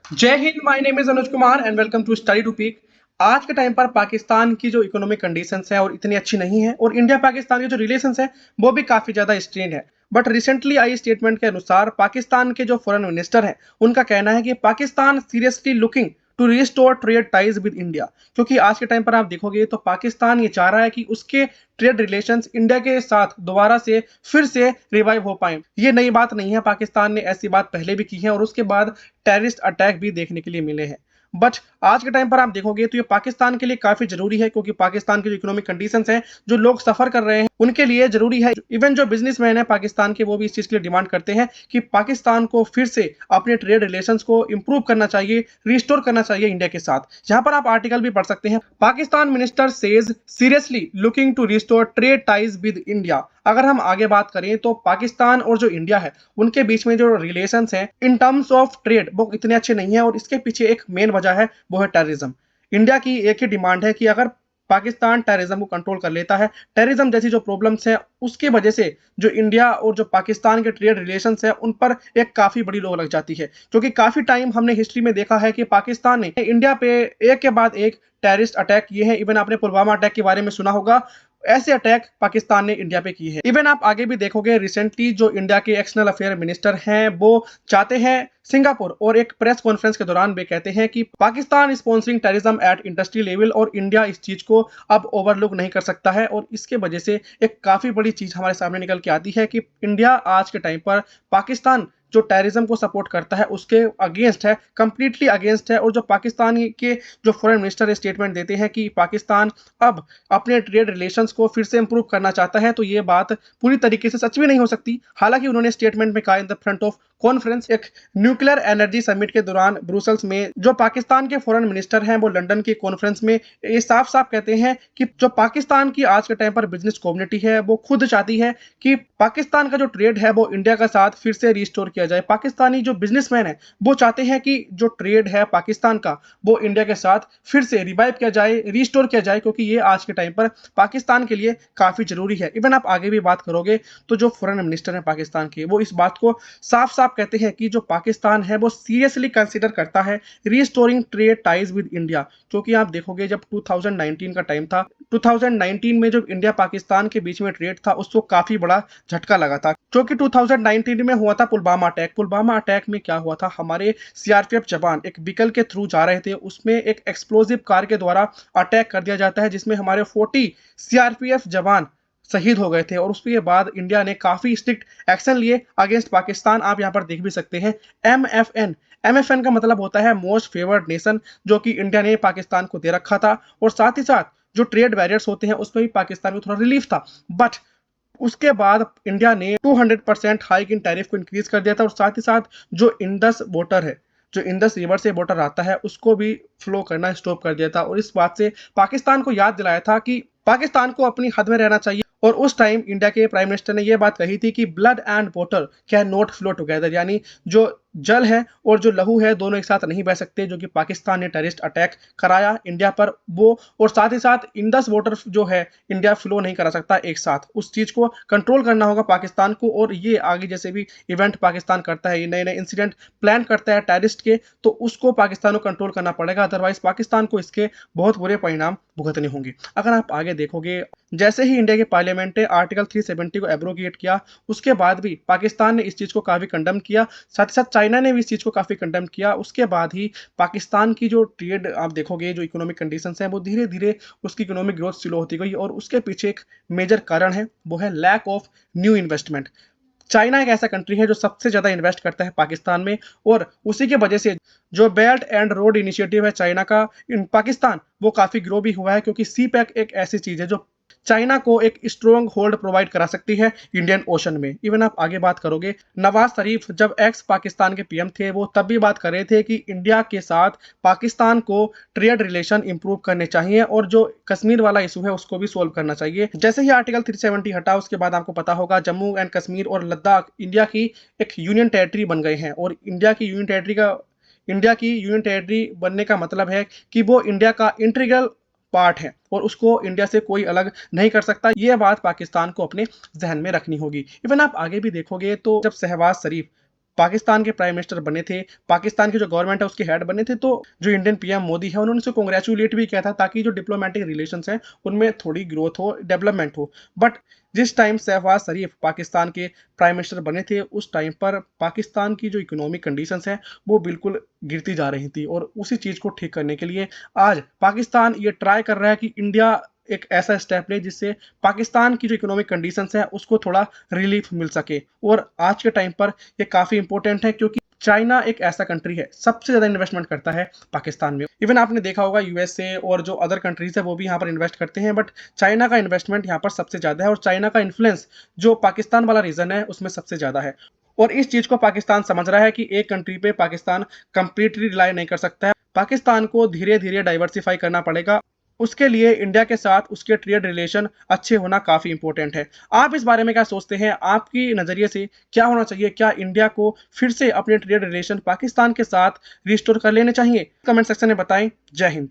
जय हिंद। My name is Anuj Kumar and welcome to study to peak. आज के टाइम पर पाकिस्तान की जो इकोनॉमिक कंडीशंस है और इतनी अच्छी नहीं है और इंडिया पाकिस्तान के जो रिलेशंस है वो भी काफी ज्यादा स्ट्रेन है। बट रिसेंटली आई स्टेटमेंट के अनुसार पाकिस्तान के जो फॉरेन मिनिस्टर हैं उनका कहना है कि Pakistan seriously looking to restore trade ties with India. क्योंकि आज के टाइम पर आप देखोगे तो पाकिस्तान ये चाह रहा है कि उसके ट्रेड रिलेशंस इंडिया के साथ दोबारा से फिर से रिवाइव हो पाए। ये नई बात नहीं है, पाकिस्तान ने ऐसी बात पहले भी की है और उसके बाद टेररिस्ट अटैक भी देखने के लिए मिले हैं। बट आज के टाइम पर आप देखोगे तो ये पाकिस्तान के लिए काफी जरूरी है, क्योंकि पाकिस्तान की जो इकोनॉमिक कंडीशंस हैं, जो लोग सफर कर रहे हैं उनके लिए जरूरी है। इवन जो बिजनेसमैन है पाकिस्तान के वो भी इस चीज के लिए डिमांड करते हैं कि पाकिस्तान को फिर से अपने ट्रेड रिलेशंस को इंप्रूव करना चाहिए, रिस्टोर करना चाहिए इंडिया के साथ। यहाँ पर आप आर्टिकल भी पढ़ सकते हैं, Pakistan minister says seriously looking to restore trade ties with India. अगर हम आगे बात करें तो पाकिस्तान और जो इंडिया है उनके बीच में जो रिलेशंस हैं इन टर्म्स ऑफ ट्रेड वो इतने अच्छे नहीं है और इसके पीछे एक मेन वजह है, वो है टेररिज्म। इंडिया की एक ही डिमांड है कि अगर पाकिस्तान टेररिज्म को कंट्रोल कर लेता है, टेररिज्म जैसी जो प्रॉब्लम्स हैं उसकी वजह से जो इंडिया और जो पाकिस्तान के ट्रेड रिलेशंस है उन पर एक काफी बड़ी लो लग जाती है। क्योंकि काफी टाइम हमने हिस्ट्री में देखा है कि पाकिस्तान ने इंडिया पे एक के बाद एक टेररिस्ट अटैक किए हैं। इवन आपने पुलवामा अटैक के बारे में सुना होगा, ऐसे अटैक पाकिस्तान ने इंडिया पे किए हैं। इवन आप आगे भी देखोगे रिसेंटली जो इंडिया के एक्सटर्नल अफेयर मिनिस्टर हैं वो चाहते हैं सिंगापुर, और एक प्रेस कॉन्फ्रेंस के दौरान वे कहते हैं कि Pakistan sponsoring terrorism at industry level और इंडिया इस चीज को अब ओवरलुक नहीं कर सकता है। और इसके वजह से एक काफी बड़ी चीज हमारे सामने निकल के आती है कि इंडिया आज के टाइम पर पाकिस्तान जो टेररिज्म को सपोर्ट करता है उसके अगेंस्ट है, कंप्लीटली अगेंस्ट है। और जो पाकिस्तान के जो फॉरेन मिनिस्टर स्टेटमेंट देते हैं कि पाकिस्तान अब अपने ट्रेड रिलेशंस को फिर से इंप्रूव करना चाहता है, तो ये बात पूरी तरीके से सच भी नहीं हो सकती। हालांकि उन्होंने स्टेटमेंट में कहा in the front of conference, एक न्यूक्लियर एनर्जी समिट के दौरान ब्रुसेल्स में, जो पाकिस्तान के फॉरेन मिनिस्टर हैं वो लंदन की कॉन्फ्रेंस में ये साफ साफ कहते हैं कि जो पाकिस्तान की आज के टाइम पर बिजनेस कम्युनिटी है वो खुद चाहती है कि पाकिस्तान का जो ट्रेड है वो इंडिया के साथ फिर से रिस्टोर किया जाए। पाकिस्तानी जो बिजनेसमैन है वो चाहते हैं कि जो ट्रेड है पाकिस्तान का वो इंडिया के साथ फिर से रिवाइव किया जाए, रिस्टोर किया जाए, क्योंकि ये आज के टाइम पर पाकिस्तान के लिए काफी जरूरी है। इवन आप आगे भी बात करोगे तो जो फॉरेन मिनिस्टर है पाकिस्तान के वो इस बात को साफ साफ कहते हैं कि जो पाकिस्तान है वो सीरियसली कंसीडर करता है restoring trade ties with India. क्योंकि आप देखोगे जब 2019 का टाइम था, 2019 में जब इंडिया पाकिस्तान के बीच में ट्रेड था उसको काफी बड़ा झटका लगा था, क्योंकि 2019 में हुआ था पुलवामा अटैक। पुलवामा अटैक में क्या हुआ था, हमारे सीआरपीएफ जवान एक व्हीकल के थ्रू जा रहे थे, उसमें एक एक्सप्लोजिव कार के द्वारा अटैक कर दिया जाता है जिसमें हमारे 40 सीआरपीएफ जवान शहीद हो गए थे। और उसके बाद इंडिया ने काफी स्ट्रिक्ट एक्शन लिए अगेंस्ट पाकिस्तान। आप यहाँ पर देख भी सकते हैं एमएफएन, एमएफएन का मतलब होता है मोस्ट फेवर्ड नेशन, जो कि इंडिया ने पाकिस्तान को दे रखा था। और साथ ही साथ जो ट्रेड बैरियर्स होते हैं उसमें भी पाकिस्तान को थोड़ा रिलीफ था। बट उसके बाद इंडिया ने 200% हाइक इन टैरिफ को इंक्रीज कर दिया था। और साथ ही साथ जो इंडस वाटर है, जो इंडस रिवर से वाटर आता है उसको भी फ्लो करना स्टॉप कर दिया था। और इस बात से पाकिस्तान को याद दिलाया था कि पाकिस्तान को अपनी हद में रहना चाहिए। और उस टाइम इंडिया के प्राइम मिनिस्टर ने यह बात कही थी कि blood and water can not flow together, यानी जो जल है और जो लहू है दोनों एक साथ नहीं बह सकते। जो कि पाकिस्तान ने टेररिस्ट अटैक कराया इंडिया पर वो, और साथ ही साथ इंडस वाटर जो है इंडिया फ्लो नहीं करा सकता एक साथ, उस चीज को कंट्रोल करना होगा पाकिस्तान को। और ये आगे जैसे भी इवेंट पाकिस्तान करता है, ये नए नए इंसिडेंट प्लान करता है टेररिस्ट के, तो उसको पाकिस्तान को कंट्रोल करना पड़ेगा, अदरवाइज पाकिस्तान को इसके बहुत बुरे परिणाम भुगतने होंगे। अगर आप आगे देखोगे जैसे ही इंडिया के पार्लियामेंट ने आर्टिकल 370 को एब्रोगेट किया उसके बाद भी पाकिस्तान ने इस चीज को काफी कंडेम किया, साथ ही साथ चाइना ने भी इस चीज को काफी कंडेम किया। उसके बाद ही पाकिस्तान की जो ट्रेड आप देखोगे, जो इकोनॉमिक कंडीशंस हैं वो धीरे धीरे उसकी इकोनॉमिक ग्रोथ स्लो होती गई। और उसके पीछे एक मेजर कारण है, वो है lack of new investment. China एक ऐसा कंट्री है जो सबसे ज्यादा इन्वेस्ट करता है पाकिस्तान में, और उसी की वजह से जो बेल्ट एंड रोड इनिशिएटिव है चाइना का इन पाकिस्तान, वो काफी ग्रो भी हुआ है। क्योंकि सी पैक एक ऐसी चीज है जो चाइना को एक स्ट्रॉन्ग होल्ड प्रोवाइड करा सकती है इंडियन ओशन में। इवन आप आगे बात करोगे, नवाज शरीफ जब एक्स पाकिस्तान के पीएम थे वो तब भी बात कर रहे थे कि इंडिया के साथ पाकिस्तान को ट्रेड रिलेशन इंप्रूव करने चाहिए और जो कश्मीर वाला इशू है उसको भी सोल्व करना चाहिए। जैसे ही आर्टिकल 370 हटा उसके बाद आपको पता होगा जम्मू एंड कश्मीर और लद्दाख इंडिया की एक यूनियन टेरिटरी बन गए हैं। और इंडिया की यूनियन टेरिटरी बनने का मतलब है कि वो इंडिया का इंटीग्रल पार्ट है और उसको इंडिया से कोई अलग नहीं कर सकता। ये बात पाकिस्तान को अपने जहन में रखनी होगी। इवन आप आगे भी देखोगे तो जब शहबाज शरीफ पाकिस्तान के प्राइम मिनिस्टर बने थे, पाकिस्तान की जो गवर्नमेंट है उसके हेड बने थे, तो जो इंडियन पीएम मोदी है उन्होंने उसे कांग्रेचुलेट भी किया था ताकि जो डिप्लोमेटिक रिलेशंस हैं उनमें थोड़ी ग्रोथ हो, डेवलपमेंट हो। बट जिस टाइम शहबाज शरीफ पाकिस्तान के प्राइम मिनिस्टर बने थे उस टाइम पर पाकिस्तान की जो इकोनॉमिक कंडीशंस हैं वो बिल्कुल गिरती जा रही थी, और उसी चीज़ को ठीक करने के लिए आज पाकिस्तान ये ट्राई कर रहा है कि इंडिया एक ऐसा स्टेप ले जिससे पाकिस्तान की जो इकोनॉमिक कंडीशंस है उसको थोड़ा रिलीफ मिल सके। और आज के टाइम पर ये काफ़ी इंपॉर्टेंट है क्योंकि चाइना एक ऐसा कंट्री है सबसे ज़्यादा इन्वेस्टमेंट करता है पाकिस्तान में। इवन आपने देखा होगा यूएसए और जो अदर कंट्रीज है वो भी यहाँ पर इन्वेस्ट करते हैं, बट चाइना का इन्वेस्टमेंट यहाँ पर सबसे ज़्यादा है, और चाइना का इन्फ्लुएंस जो पाकिस्तान वाला रीजन है उसमें सबसे ज़्यादा है। और इस चीज़ को पाकिस्तान समझ रहा है कि एक कंट्री पे पाकिस्तान कंप्लीटली रिलाई नहीं कर सकता है, पाकिस्तान को धीरे धीरे डाइवर्सिफाई करना पड़ेगा। उसके लिए इंडिया के साथ उसके ट्रेड रिलेशन अच्छे होना काफ़ी इंपॉर्टेंट है। आप इस बारे में क्या सोचते हैं? आपकी नज़रिए से क्या होना चाहिए? क्या इंडिया को फिर से अपने ट्रेड रिलेशन पाकिस्तान के साथ रिस्टोर कर लेने चाहिए? कमेंट सेक्शन में बताएं। जय हिंद।